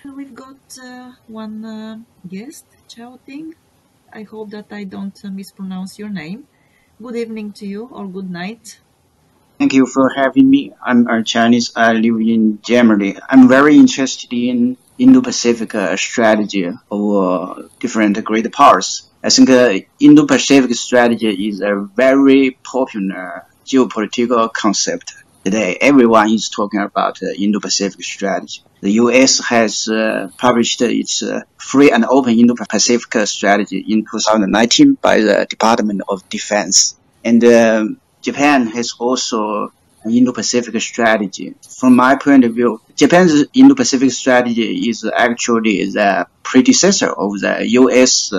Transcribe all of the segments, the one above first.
We've got one guest, Chaoting. I hope that I don't mispronounce your name. Good evening to you, or good night. Thank you for having me. I'm a Chinese. I live in Germany. I'm very interested in Indo-Pacific strategy of different great powers. I think Indo-Pacific strategy is a very popular geopolitical concept today. Everyone is talking about Indo-Pacific strategy. The U.S. has published its free and open Indo-Pacific strategy in 2019 by the Department of Defense. And Japan has also an Indo-Pacific strategy. From my point of view, Japan's Indo-Pacific strategy is actually the predecessor of the U.S.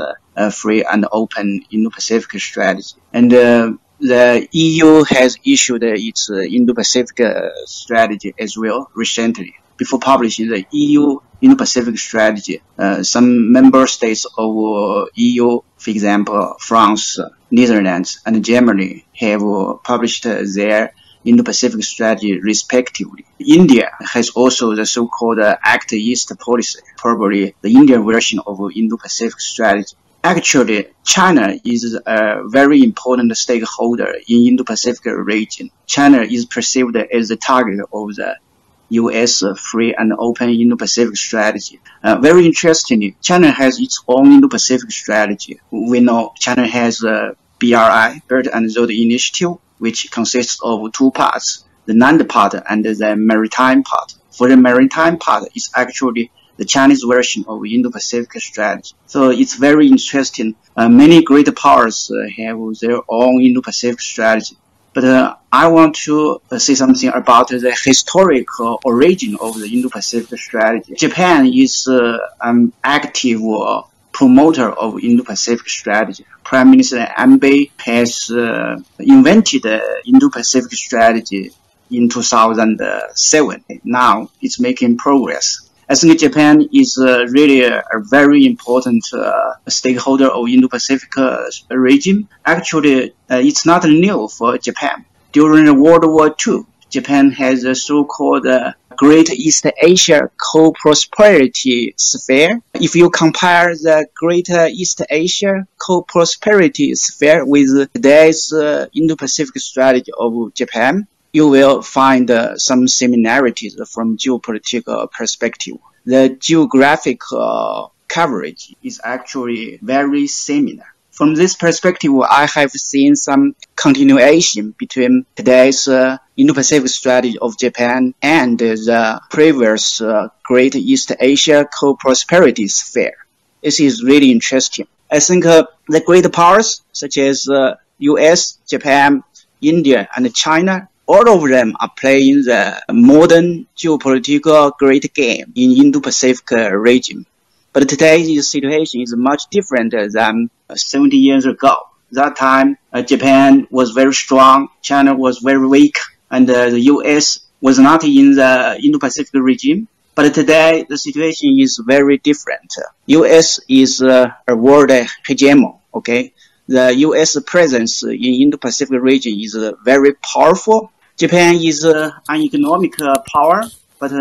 Free and open Indo-Pacific strategy. And the EU has issued its Indo-Pacific strategy as well recently. Before publishing the EU Indo-Pacific strategy, some member states of EU, for example, France, Netherlands, and Germany have published their Indo-Pacific strategy respectively. India has also the so-called Act East policy, probably the Indian version of Indo-Pacific strategy. Actually, China is a very important stakeholder in Indo-Pacific region. China is perceived as the target of the U.S. free and open Indo-Pacific strategy. Very interestingly, China has its own Indo-Pacific strategy. We know China has a BRI, Belt and Road Initiative, which consists of two parts, the land part and the maritime part. For the maritime part, it's actually the Chinese version of Indo-Pacific strategy. So it's very interesting. Many great powers have their own Indo-Pacific strategy. But I want to say something about the historical origin of the Indo-Pacific strategy. Japan is an active promoter of Indo-Pacific strategy. Prime Minister Abe has invented the Indo-Pacific strategy in 2007. Now it's making progress. I think Japan is really a very important stakeholder of Indo-Pacific region. Actually, it's not new for Japan. During World War II, Japan has a so-called Great East Asia Co-Prosperity Sphere. If you compare the Great East Asia Co-Prosperity Sphere with today's Indo-Pacific strategy of Japan, you will find some similarities from geopolitical perspective. The geographic coverage is actually very similar. From this perspective, I have seen some continuation between today's Indo-Pacific strategy of Japan and the previous Great East Asia Co-Prosperity Sphere. This is really interesting. I think the great powers such as US, Japan, India, and China, all of them are playing the modern geopolitical great game in Indo-Pacific region. But today's situation is much different than 70 years ago. That time, Japan was very strong, China was very weak, and the US was not in the Indo-Pacific region. But today, the situation is very different. US is a world hegemon, okay? The US presence in Indo-Pacific region is very powerful. Japan is an economic power, but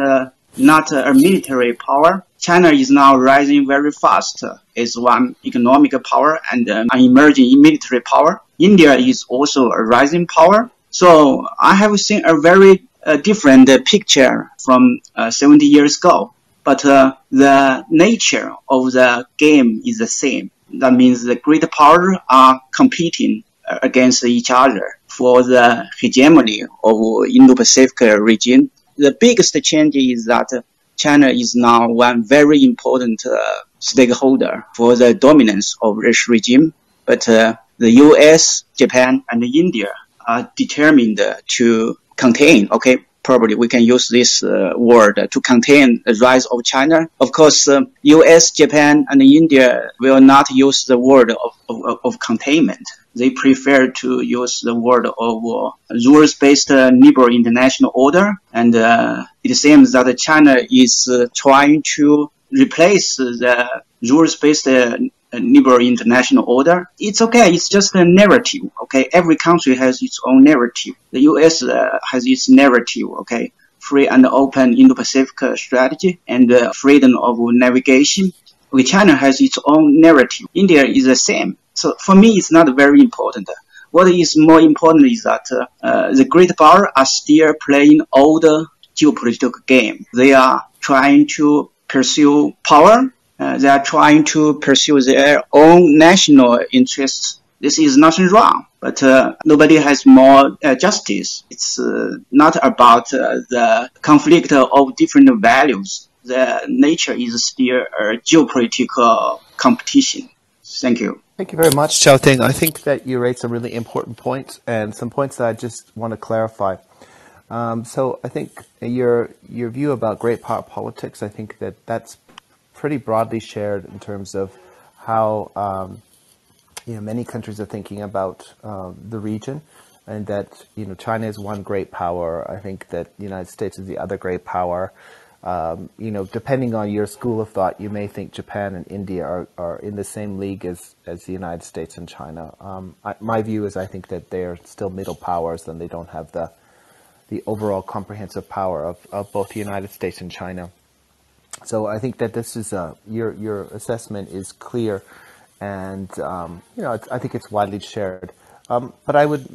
not a military power. China is now rising very fast as one economic power and an emerging military power. India is also a rising power. So I have seen a very different picture from 70 years ago. But the nature of the game is the same. That means the great powers are competing against each other for the hegemony of Indo-Pacific region. The biggest change is that China is now one very important stakeholder for the dominance of this regime. But the US, Japan, and India are determined to contain, okay, probably we can use this word to contain the rise of China. Of course, US, Japan, and India will not use the word of containment. They prefer to use the word of rules-based liberal international order. And it seems that China is trying to replace the rules-based liberal international order. It's okay. It's just a narrative. Okay. Every country has its own narrative. The US has its narrative. Okay. free and open Indo-Pacific strategy and freedom of navigation. Okay, China has its own narrative. India is the same. So for me, it's not very important. What is more important is that the great power are still playing older geopolitical game. They are trying to pursue power. They are trying to pursue their own national interests. This is nothing wrong, but nobody has more justice. It's not about the conflict of different values. The nature is still a geopolitical competition. Thank you. Thank you very much, Chaoting. I think that you raised some really important points and some points that I just want to clarify. So I think your view about great power politics, I think that's pretty broadly shared in terms of how many countries are thinking about the region, and that China is one great power. I think that the United States is the other great power. Depending on your school of thought, you may think Japan and India are in the same league as the United States and China. My view is I think that they are still middle powers, and they don't have the overall comprehensive power of both the United States and China. So I think that this is your assessment is clear, and I think it's widely shared. But I would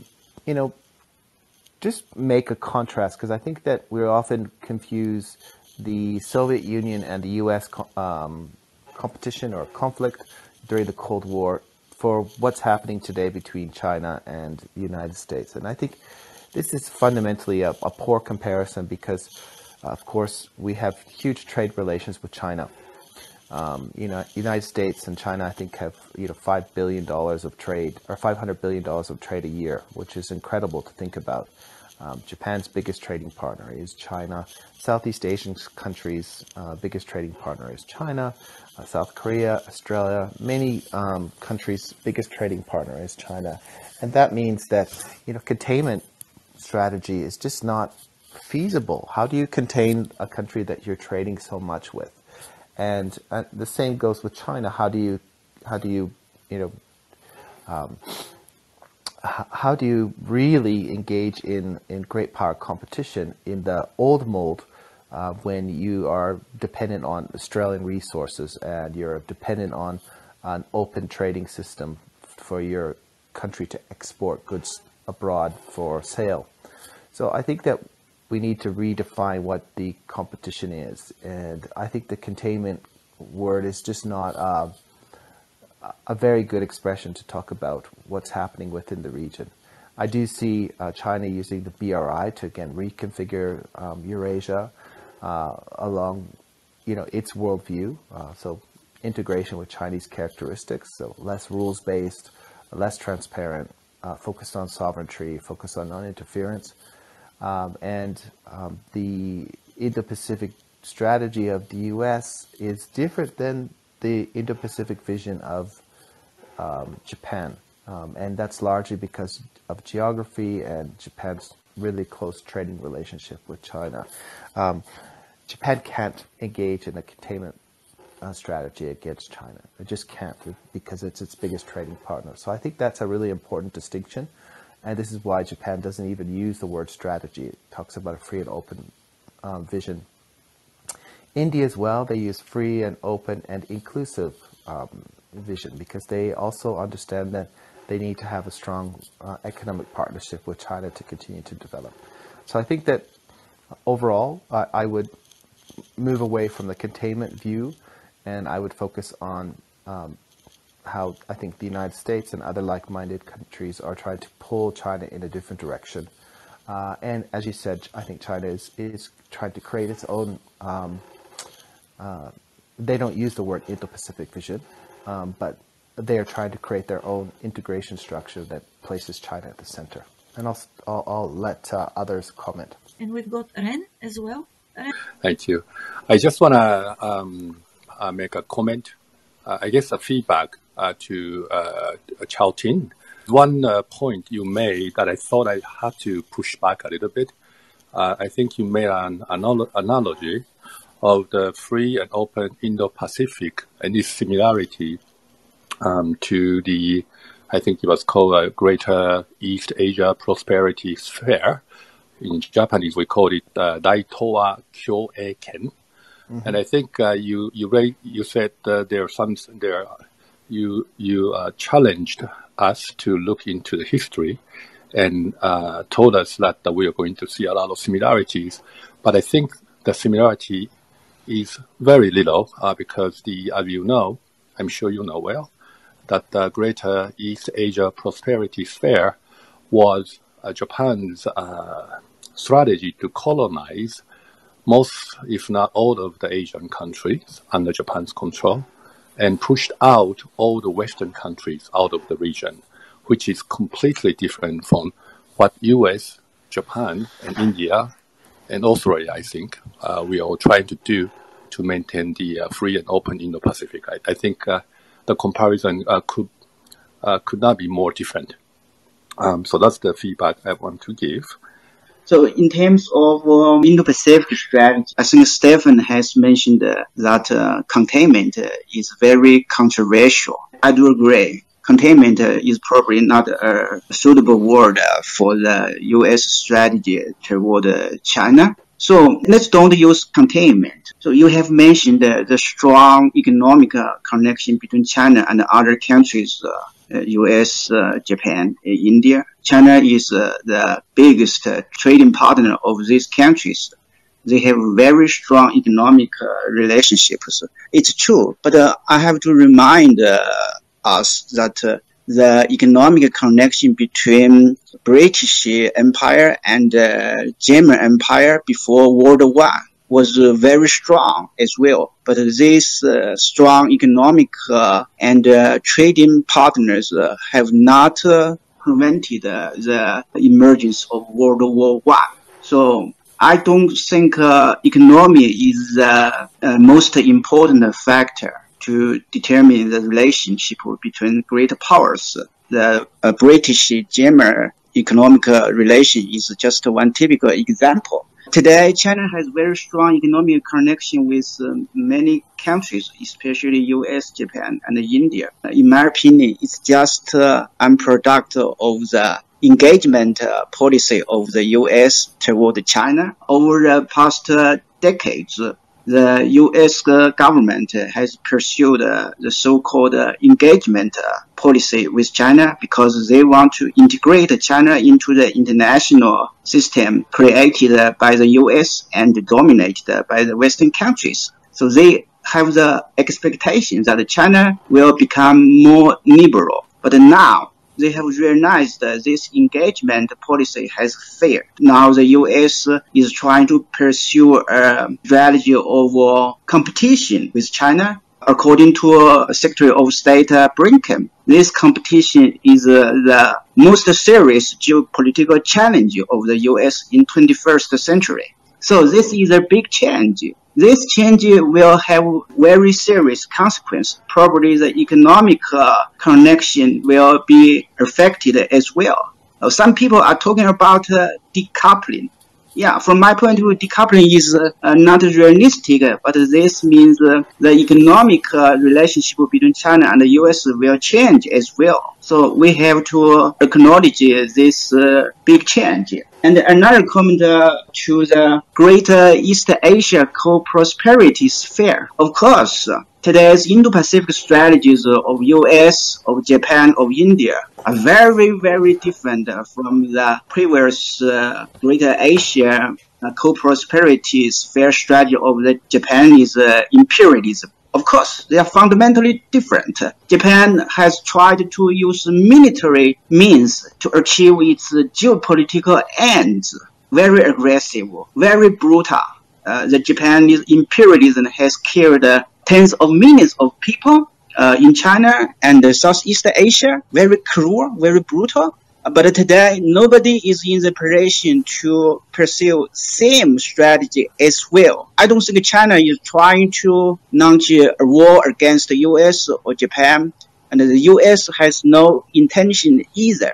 just make a contrast, because I think that we often confuse the Soviet Union and the U.S. competition or conflict during the Cold War for what's happening today between China and the United States. And I think this is fundamentally a poor comparison because, of course, we have huge trade relations with China. United States and China, I think, have $5 billion of trade, or $500 billion of trade a year, which is incredible to think about. Japan's biggest trading partner is China. Southeast Asian countries' biggest trading partner is China. South Korea, Australia, many countries' biggest trading partner is China. And that means that containment strategy is just not feasible. How do you contain a country that you're trading so much with? And the same goes with China. How do you really engage in great power competition in the old mold when you are dependent on Australian resources and you're dependent on an open trading system for your country to export goods abroad for sale? So I think that we need to redefine what the competition is. And I think the containment word is just not a very good expression to talk about what's happening within the region. I do see China using the BRI to, again, reconfigure Eurasia along its worldview. So integration with Chinese characteristics, so less rules-based, less transparent, focused on sovereignty, focused on non-interference. And the Indo-Pacific strategy of the U.S. is different than the Indo-Pacific vision of Japan. And that's largely because of geography and Japan's really close trading relationship with China. Japan can't engage in a containment strategy against China. It just can't, because it's its biggest trading partner. So I think that's a really important distinction. And this is why Japan doesn't even use the word strategy. It talks about a free and open vision. India as well, they use free and open and inclusive vision, because they also understand that they need to have a strong economic partnership with China to continue to develop. So I think that overall, I would move away from the containment view, and I would focus on how I think the United States and other like-minded countries are trying to pull China in a different direction. And as you said, I think China is trying to create its own, they don't use the word Indo-Pacific vision, but they are trying to create their own integration structure that places China at the center. And I'll let others comment. And we've got Ren as well. Ren? Thank you. I just want to make a comment, I guess a feedback to Chaoting. One point you made that I thought I had to push back a little bit. I think you made an analogy of the free and open Indo-Pacific and its similarity to the, I think it was called a Greater East Asia Prosperity Sphere. In Japanese, we call it Daitowa Kyoeiken. And I think you said you challenged us to look into the history and told us that we are going to see a lot of similarities. But I think the similarity is very little because as you know, I'm sure you know well, that the Greater East Asia Prosperity Sphere was Japan's strategy to colonize most, if not all, of the Asian countries under Japan's control and pushed out all the Western countries out of the region, which is completely different from what US, Japan, and India, and Australia, I think, we are all trying to do to maintain the free and open Indo-Pacific. I think the comparison could not be more different. So that's the feedback I want to give. So in terms of Indo-Pacific strategy, I think Stephen has mentioned that containment is very controversial. I do agree. Containment is probably not a suitable word for the U.S. strategy toward China. So let's don't use containment. So you have mentioned the strong economic connection between China and other countries, U.S., Japan, India. China is the biggest trading partner of these countries. They have very strong economic relationships. It's true, but I have to remind us that the economic connection between British Empire and German Empire before World War I was very strong as well. But these strong economic and trading partners have not prevented the emergence of World War I. So I don't think economy is the most important factor to determine the relationship between great powers. The British-German economic relation is just one typical example. Today, China has very strong economic connection with many countries, especially US, Japan, and India. In my opinion, it's just a product of the engagement policy of the US toward China. Over the past decades, the U.S. government has pursued the so-called engagement policy with China because they want to integrate China into the international system created by the U.S. and dominated by the Western countries. So they have the expectation that China will become more liberal. But now, they have realized that this engagement policy has failed. Now the U.S. is trying to pursue a strategy of competition with China. According to Secretary of State Blinken, this competition is the most serious geopolitical challenge of the U.S. in 21st century. So this is a big change. This change will have very serious consequences. Probably the economic connection will be affected as well. Some people are talking about decoupling. Yeah, from my point of view, decoupling is not realistic, but this means the economic relationship between China and the U.S. will change as well. So we have to acknowledge this big change. And another comment to the Greater East Asia Co-Prosperity Sphere. Of course, today's Indo-Pacific strategies of U.S., of Japan, of India are very, very different from the previous Greater Asia Co-Prosperity Sphere strategy of the Japanese imperialism. Of course, they are fundamentally different. Japan has tried to use military means to achieve its geopolitical ends. Very aggressive, very brutal. The Japanese imperialism has killed tens of millions of people in China and Southeast Asia. Very cruel, very brutal. But today, nobody is in the position to pursue same strategy as well. I don't think China is trying to launch a war against the U.S. or Japan, and the U.S. has no intention either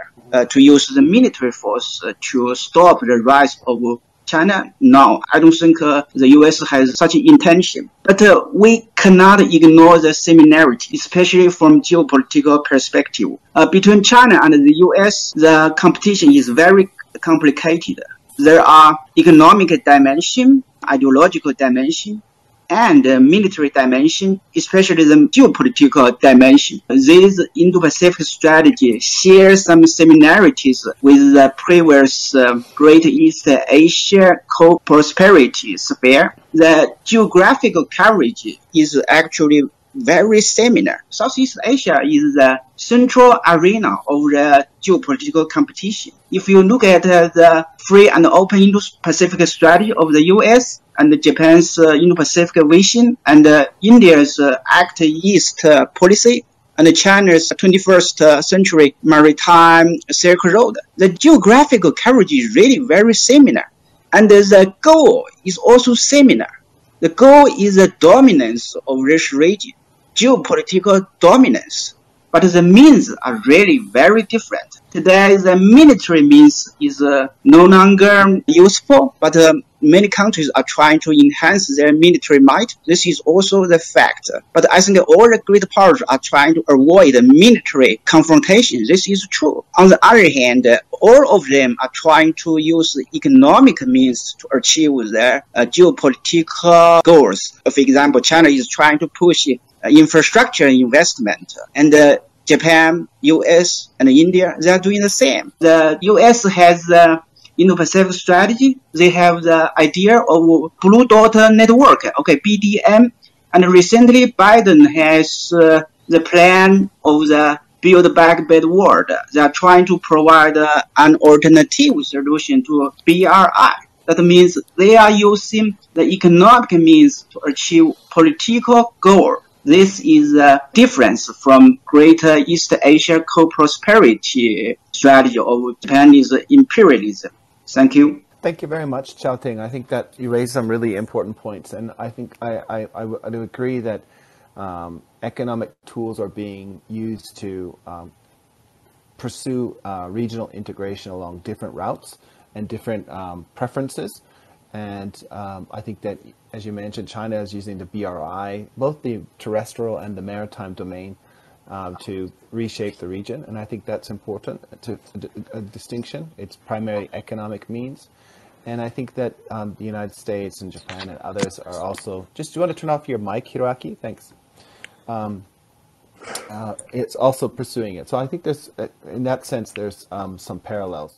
to use the military force to stop the rise of China. No, I don't think the U.S. has such an intention. But we cannot ignore the similarity, especially from geopolitical perspective. Between China and the U.S., the competition is very complicated. there are economic dimension, ideological dimension, and military dimension, especially the geopolitical dimension. This Indo-Pacific strategy shares some similarities with the previous Great East Asia co-prosperity sphere. The geographical coverage is actually very similar. Southeast Asia is the central arena of the geopolitical competition. If you look at the free and open Indo-Pacific strategy of the US and Japan's Indo-Pacific vision and India's Act East policy and China's 21st century maritime Silk Road, the geographical coverage is really very similar. And the goal is also similar. The goal is the dominance of this region, geopolitical dominance. But the means are really very different. Today, the military means is no longer useful, but many countries are trying to enhance their military might. This is also the fact. But I think all the great powers are trying to avoid military confrontation. This is true. On the other hand, all of them are trying to use economic means to achieve their geopolitical goals. For example, China is trying to push infrastructure investment, and Japan, US, and India, they are doing the same. The US has the Indo-Pacific strategy. They have the idea of Blue Dot Network, BDM, and recently Biden has the plan of the Build Back Better World. They are trying to provide an alternative solution to BRI. That means they are using the economic means to achieve political goals. This is a difference from Greater East Asia co-prosperity strategy of Japanese imperialism. Thank you. Thank you very much, Chaoting. I think that you raised some really important points, and I think I do agree that economic tools are being used to pursue regional integration along different routes and different preferences. And I think that, as you mentioned, China is using the BRI, both the terrestrial and the maritime domain, to reshape the region. And I think that's important, to a distinction. It's primary economic means. And I think that the United States and Japan and others are also, do you want to turn off your mic, Hiroaki? Thanks. It's also pursuing it. So I think there's, in that sense, there's some parallels.